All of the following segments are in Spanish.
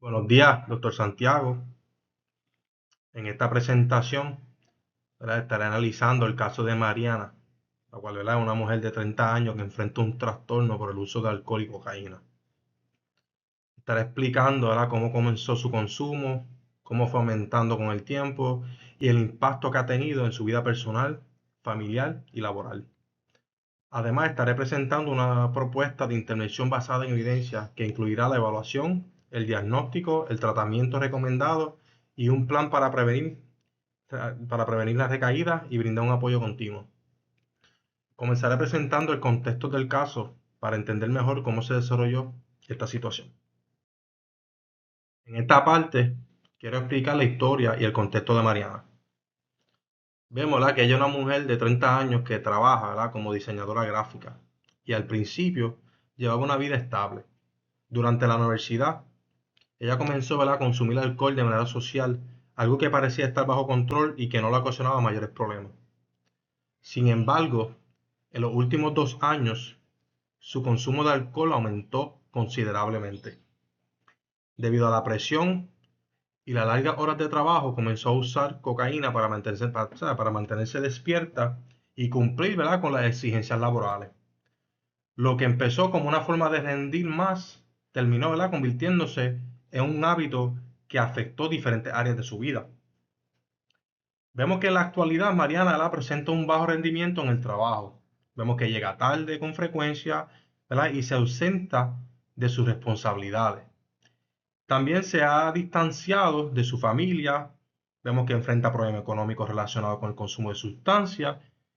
Buenos días, doctor Santiago. En esta presentación, ¿verdad?, estaré analizando el caso de Mariana, la cual, ¿verdad?, es una mujer de 30 años que enfrenta un trastorno por el uso de alcohol y cocaína. Estaré explicando, ¿verdad?, cómo comenzó su consumo, cómo fue aumentando con el tiempo y el impacto que ha tenido en su vida personal, familiar y laboral. Además, estaré presentando una propuesta de intervención basada en evidencia que incluirá la evaluación, el diagnóstico, el tratamiento recomendado y un plan para prevenir las recaídas y brindar un apoyo continuo. Comenzaré presentando el contexto del caso para entender mejor cómo se desarrolló esta situación. En esta parte, quiero explicar la historia y el contexto de Mariana. Vemos, ¿verdad?, que ella es una mujer de 30 años que trabaja, ¿verdad?, como diseñadora gráfica y al principio llevaba una vida estable. Durante la universidad, ella comenzó, ¿verdad?, a consumir alcohol de manera social, algo que parecía estar bajo control y que no le ocasionaba mayores problemas. Sin embargo, en los últimos 2 años, su consumo de alcohol aumentó considerablemente. Debido a la presión y las largas horas de trabajo, comenzó a usar cocaína para mantenerse despierta y cumplir, ¿verdad?, con las exigencias laborales. Lo que empezó como una forma de rendir más, terminó, ¿verdad?, convirtiéndose en un hábito que afectó diferentes áreas de su vida. Vemos que en la actualidad Mariana, ¿verdad?, presenta un bajo rendimiento en el trabajo. Vemos que llega tarde con frecuencia, ¿verdad?, y se ausenta de sus responsabilidades. También se ha distanciado de su familia. Vemos que enfrenta problemas económicos relacionados con el consumo de sustancias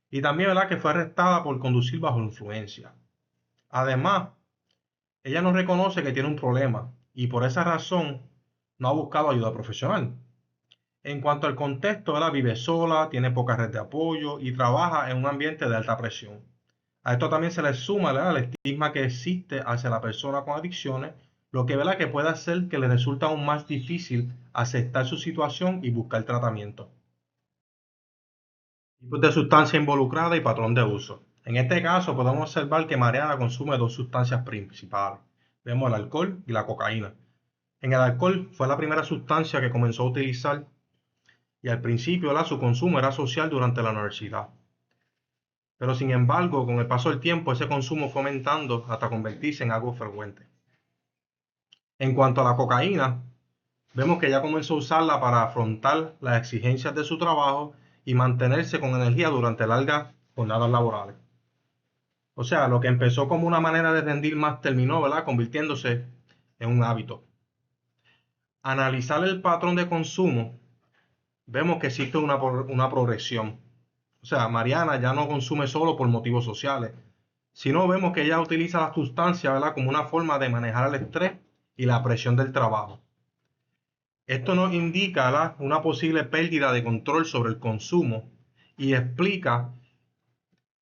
y también, ¿verdad?, que fue arrestada por conducir bajo influencia. Además, ella no reconoce que tiene un problema y por esa razón no ha buscado ayuda profesional. En cuanto al contexto, ella vive sola, tiene poca red de apoyo y trabaja en un ambiente de alta presión. A esto también se le suma, ¿verdad?, el estigma que existe hacia la persona con adicciones, lo que, ¿verdad?, que puede hacer que le resulte aún más difícil aceptar su situación y buscar tratamiento. Tipos de sustancia involucrada y patrón de uso. En este caso podemos observar que Mariana consume dos sustancias principales. Vemos el alcohol y la cocaína. En el alcohol fue la primera sustancia que comenzó a utilizar y al principio, ¿verdad?, su consumo era social durante la universidad. Pero sin embargo, con el paso del tiempo, ese consumo fue aumentando hasta convertirse en algo frecuente. En cuanto a la cocaína, vemos que ella comenzó a usarla para afrontar las exigencias de su trabajo y mantenerse con energía durante largas jornadas laborales. O sea, lo que empezó como una manera de rendir más terminó, ¿verdad?, convirtiéndose en un hábito. Analizar el patrón de consumo, vemos que existe una progresión. O sea, Mariana ya no consume solo por motivos sociales, sino vemos que ella utiliza la sustancia, ¿verdad?, como una forma de manejar el estrés y la presión del trabajo. Esto nos indica, ¿verdad?, una posible pérdida de control sobre el consumo y explica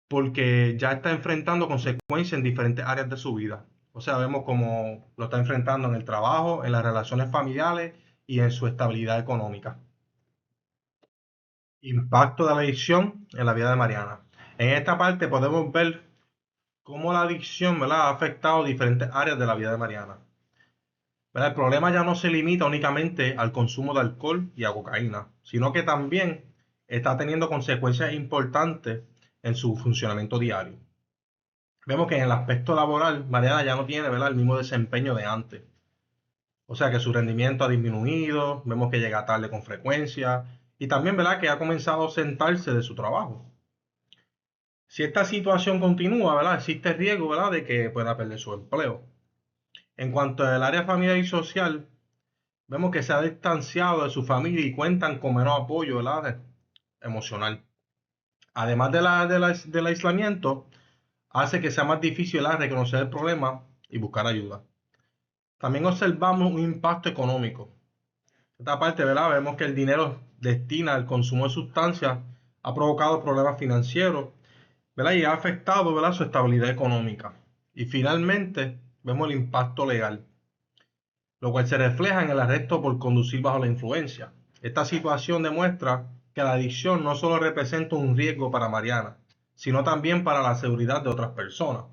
por qué ya está enfrentando consecuencias en diferentes áreas de su vida. O sea, vemos cómo lo está enfrentando en el trabajo, en las relaciones familiares y en su estabilidad económica. Impacto de la adicción en la vida de Mariana. En esta parte podemos ver cómo la adicción, ¿verdad?, ha afectado diferentes áreas de la vida de Mariana. ¿Verdad? El problema ya no se limita únicamente al consumo de alcohol y a cocaína, sino que también está teniendo consecuencias importantes en su funcionamiento diario. Vemos que en el aspecto laboral, Mariana ya no tiene, ¿verdad?, el mismo desempeño de antes. O sea que su rendimiento ha disminuido, vemos que llega tarde con frecuencia y también, ¿verdad?, que ha comenzado a ausentarse de su trabajo. Si esta situación continúa, ¿verdad?, existe riesgo, ¿verdad?, de que pueda perder su empleo. En cuanto al área familiar y social, vemos que se ha distanciado de su familia y cuentan con menos apoyo, ¿verdad?, emocional. Además del aislamiento, hace que sea más difícil, ¿verdad?, reconocer el problema y buscar ayuda. También observamos un impacto económico. Esta parte, ¿verdad?, vemos que el dinero destinado al consumo de sustancias ha provocado problemas financieros, ¿verdad?, y ha afectado, ¿verdad?, su estabilidad económica. Y finalmente, vemos el impacto legal, lo cual se refleja en el arresto por conducir bajo la influencia. Esta situación demuestra que la adicción no solo representa un riesgo para Mariana, sino también para la seguridad de otras personas.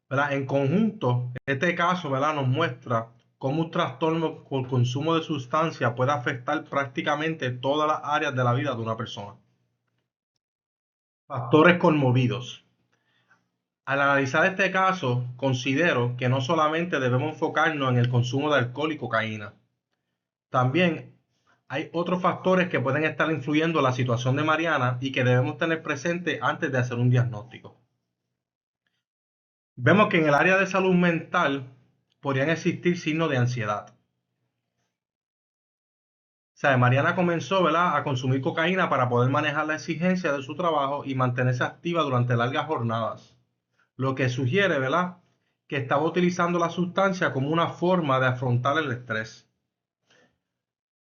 ¿Verdad? En conjunto, este caso, ¿verdad?, nos muestra cómo un trastorno por consumo de sustancia puede afectar prácticamente todas las áreas de la vida de una persona. Factores conmovidos. Al analizar este caso, considero que no solamente debemos enfocarnos en el consumo de alcohol y cocaína. También hay otros factores que pueden estar influyendo en la situación de Mariana y que debemos tener presente antes de hacer un diagnóstico. Vemos que en el área de salud mental podrían existir signos de ansiedad. O sea, Mariana comenzó, ¿verdad?, a consumir cocaína para poder manejar la exigencia de su trabajo y mantenerse activa durante largas jornadas, lo que sugiere, ¿verdad?, que estaba utilizando la sustancia como una forma de afrontar el estrés.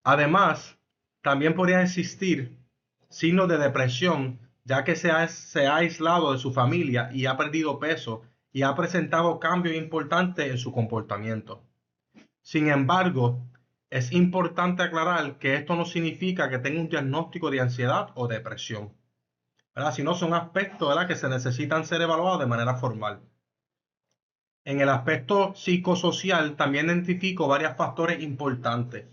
Además, también podría existir signos de depresión, ya que se ha aislado de su familia y ha perdido peso y ha presentado cambios importantes en su comportamiento. Sin embargo, es importante aclarar que esto no significa que tenga un diagnóstico de ansiedad o depresión, ¿verdad? Sino son aspectos, ¿verdad?, que se necesitan ser evaluados de manera formal. En el aspecto psicosocial también identifico varios factores importantes.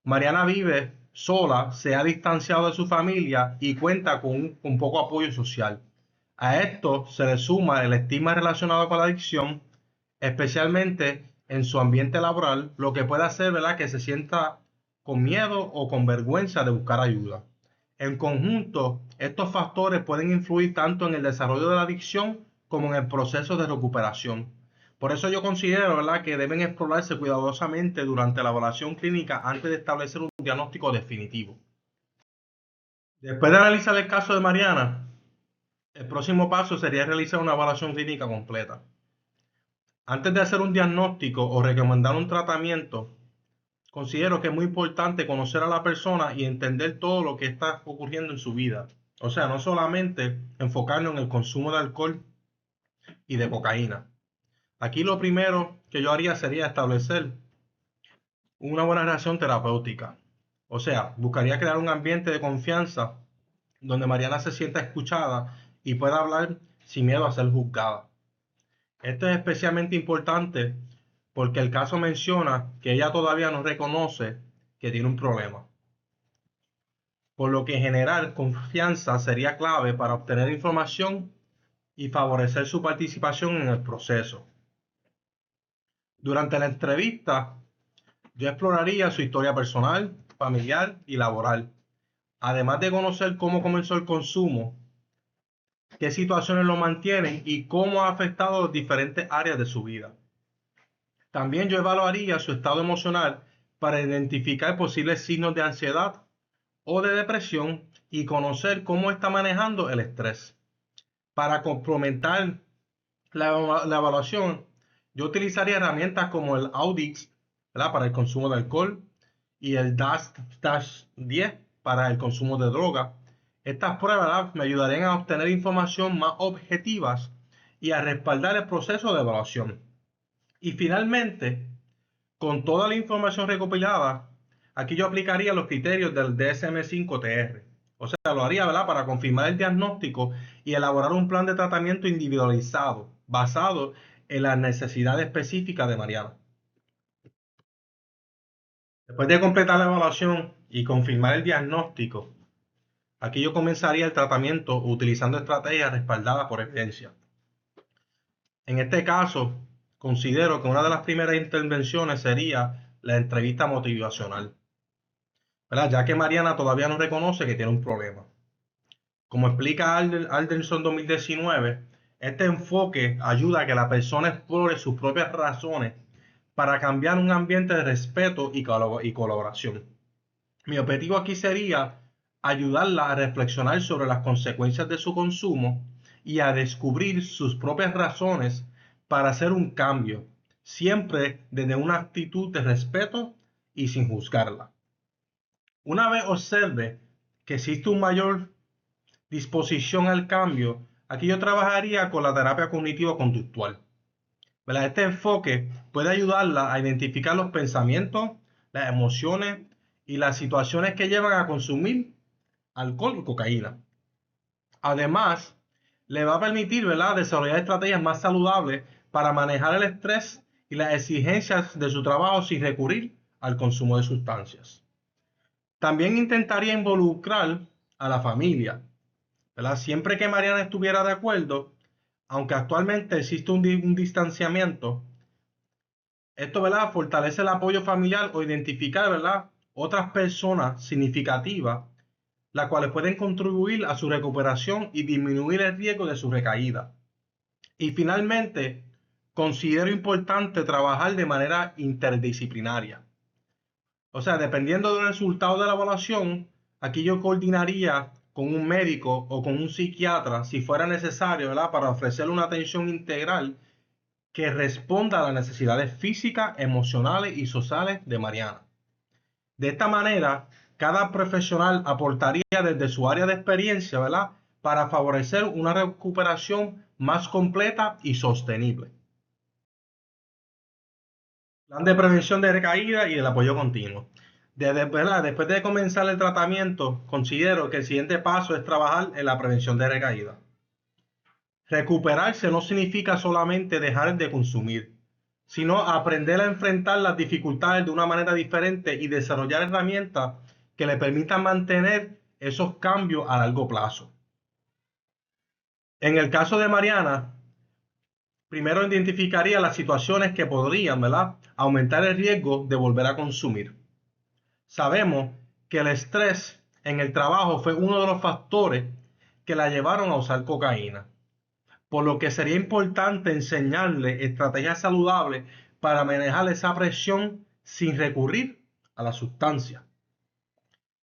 Mariana vive sola, se ha distanciado de su familia y cuenta con poco apoyo social. A esto se le suma el estigma relacionado con la adicción, especialmente en su ambiente laboral, lo que puede hacer, ¿verdad?, que se sienta con miedo o con vergüenza de buscar ayuda. En conjunto, estos factores pueden influir tanto en el desarrollo de la adicción como en el proceso de recuperación. Por eso yo considero, ¿verdad?, que deben explorarse cuidadosamente durante la evaluación clínica antes de establecer un diagnóstico definitivo. Después de analizar el caso de Mariana, el próximo paso sería realizar una evaluación clínica completa. Antes de hacer un diagnóstico o recomendar un tratamiento, considero que es muy importante conocer a la persona y entender todo lo que está ocurriendo en su vida. O sea, no solamente enfocarnos en el consumo de alcohol y de cocaína. Aquí lo primero que yo haría sería establecer una buena relación terapéutica. O sea, buscaría crear un ambiente de confianza donde Mariana se sienta escuchada y pueda hablar sin miedo a ser juzgada. Esto es especialmente importante porque el caso menciona que ella todavía no reconoce que tiene un problema, por lo que generar confianza sería clave para obtener información y favorecer su participación en el proceso. Durante la entrevista, yo exploraría su historia personal, familiar y laboral, además de conocer cómo comenzó el consumo, qué situaciones lo mantienen y cómo ha afectado las diferentes áreas de su vida. También yo evaluaría su estado emocional para identificar posibles signos de ansiedad o de depresión y conocer cómo está manejando el estrés. Para complementar la evaluación, yo utilizaría herramientas como el Audix, ¿verdad?, para el consumo de alcohol y el DASH-10 para el consumo de droga. Estas pruebas, ¿verdad?, me ayudarían a obtener información más objetivas y a respaldar el proceso de evaluación. Y finalmente, con toda la información recopilada, aquí yo aplicaría los criterios del DSM-5-TR. O sea, lo haría, ¿verdad?, para confirmar el diagnóstico y elaborar un plan de tratamiento individualizado, basado en las necesidades específicas de Mariana. Después de completar la evaluación y confirmar el diagnóstico, aquí yo comenzaría el tratamiento utilizando estrategias respaldadas por evidencia. En este caso, considero que una de las primeras intervenciones sería la entrevista motivacional, ¿verdad?, ya que Mariana todavía no reconoce que tiene un problema. Como explica Alderson 2019, este enfoque ayuda a que la persona explore sus propias razones para cambiar un ambiente de respeto y colaboración. Mi objetivo aquí sería ayudarla a reflexionar sobre las consecuencias de su consumo y a descubrir sus propias razones para hacer un cambio, siempre desde una actitud de respeto y sin juzgarla. Una vez observe que existe un mayor disposición al cambio, aquí yo trabajaría con la terapia cognitivo-conductual. ¿Verdad? Este enfoque puede ayudarla a identificar los pensamientos, las emociones y las situaciones que llevan a consumir alcohol y cocaína. Además, le va a permitir, ¿verdad?, desarrollar estrategias más saludables para manejar el estrés y las exigencias de su trabajo sin recurrir al consumo de sustancias. También intentaría involucrar a la familia, ¿verdad? Siempre que Mariana estuviera de acuerdo, aunque actualmente existe un distanciamiento, esto, ¿verdad?, fortalece el apoyo familiar o identificar, ¿verdad?, otras personas significativas, las cuales pueden contribuir a su recuperación y disminuir el riesgo de su recaída. Y finalmente, considero importante trabajar de manera interdisciplinaria. O sea, dependiendo del resultado de la evaluación, aquí yo coordinaría con un médico o con un psiquiatra, si fuera necesario, ¿verdad?, para ofrecerle una atención integral que responda a las necesidades físicas, emocionales y sociales de Mariana. De esta manera, cada profesional aportaría desde su área de experiencia, ¿verdad?, para favorecer una recuperación más completa y sostenible. Plan de prevención de recaída y el apoyo continuo. ¿Verdad? Después de comenzar el tratamiento, considero que el siguiente paso es trabajar en la prevención de recaída. Recuperarse no significa solamente dejar de consumir, sino aprender a enfrentar las dificultades de una manera diferente y desarrollar herramientas que le permitan mantener esos cambios a largo plazo. En el caso de Mariana, primero identificaría las situaciones que podrían, ¿verdad?, aumentar el riesgo de volver a consumir. Sabemos que el estrés en el trabajo fue uno de los factores que la llevaron a usar cocaína, por lo que sería importante enseñarle estrategias saludables para manejar esa presión sin recurrir a la sustancia.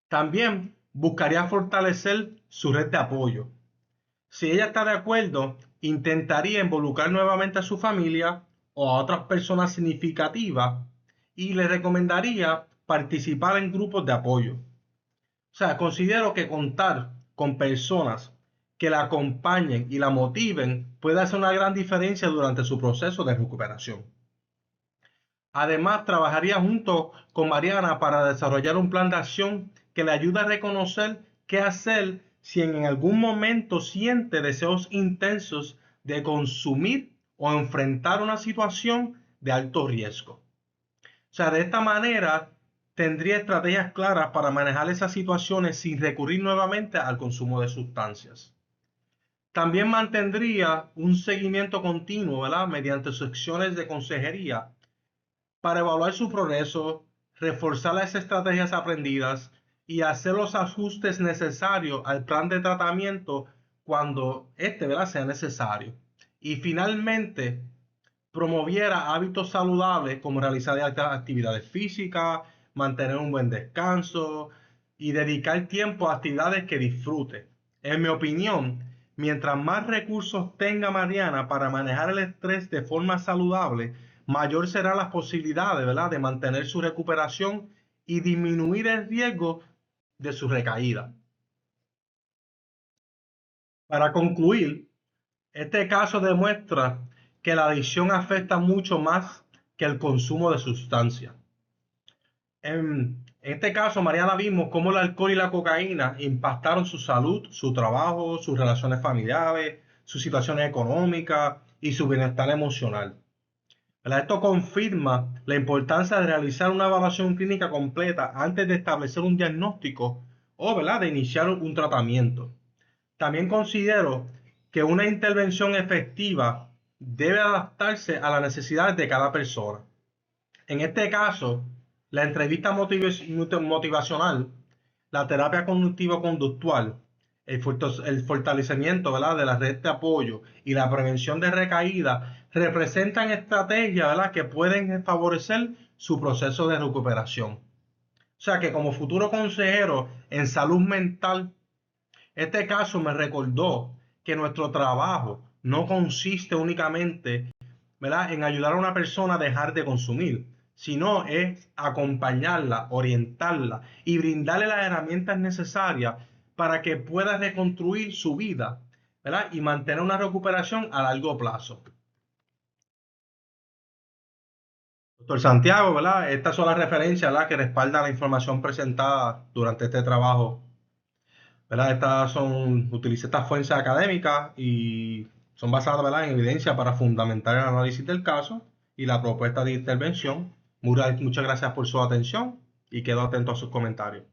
También buscaría fortalecer su red de apoyo. Si ella está de acuerdo, intentaría involucrar nuevamente a su familia o a otras personas significativas y le recomendaría participar en grupos de apoyo. O sea, considero que contar con personas que la acompañen y la motiven puede hacer una gran diferencia durante su proceso de recuperación. Además, trabajaría junto con Mariana para desarrollar un plan de acción que le ayude a reconocer qué hacer si en algún momento siente deseos intensos de consumir o enfrentar una situación de alto riesgo. O sea, de esta manera tendría estrategias claras para manejar esas situaciones sin recurrir nuevamente al consumo de sustancias. También mantendría un seguimiento continuo, ¿verdad?, mediante secciones de consejería para evaluar su progreso, reforzar las estrategias aprendidas y hacer los ajustes necesarios al plan de tratamiento cuando ¿verdad?, sea necesario. Y finalmente, promoviera hábitos saludables como realizar actividades físicas, mantener un buen descanso y dedicar tiempo a actividades que disfrute. En mi opinión, mientras más recursos tenga Mariana para manejar el estrés de forma saludable, mayor serán las posibilidades, ¿verdad?, de mantener su recuperación y disminuir el riesgo de su recaída. Para concluir, este caso demuestra que la adicción afecta mucho más que el consumo de sustancias. En este caso, Mariana, vimos cómo el alcohol y la cocaína impactaron su salud, su trabajo, sus relaciones familiares, sus situaciones económicas y su bienestar emocional. Esto confirma la importancia de realizar una evaluación clínica completa antes de establecer un diagnóstico o, ¿verdad?, de iniciar un tratamiento. También considero que una intervención efectiva debe adaptarse a las necesidades de cada persona. En este caso, la entrevista motivacional, la terapia cognitivo-conductual, el fortalecimiento, ¿verdad?, de la red de apoyo y la prevención de recaída representan estrategias, ¿verdad?, que pueden favorecer su proceso de recuperación. O sea que como futuro consejero en salud mental, este caso me recordó que nuestro trabajo no consiste únicamente, ¿verdad?, en ayudar a una persona a dejar de consumir, sino es acompañarla, orientarla y brindarle las herramientas necesarias para que pueda reconstruir su vida, ¿verdad?, y mantener una recuperación a largo plazo. Doctor Santiago, ¿verdad? Estas son las referencias, ¿verdad?, que respaldan la información presentada durante este trabajo, ¿verdad? Utilicé estas fuentes académicas y son basadas, ¿verdad?, en evidencia para fundamentar el análisis del caso y la propuesta de intervención. Muchas gracias por su atención y quedo atento a sus comentarios.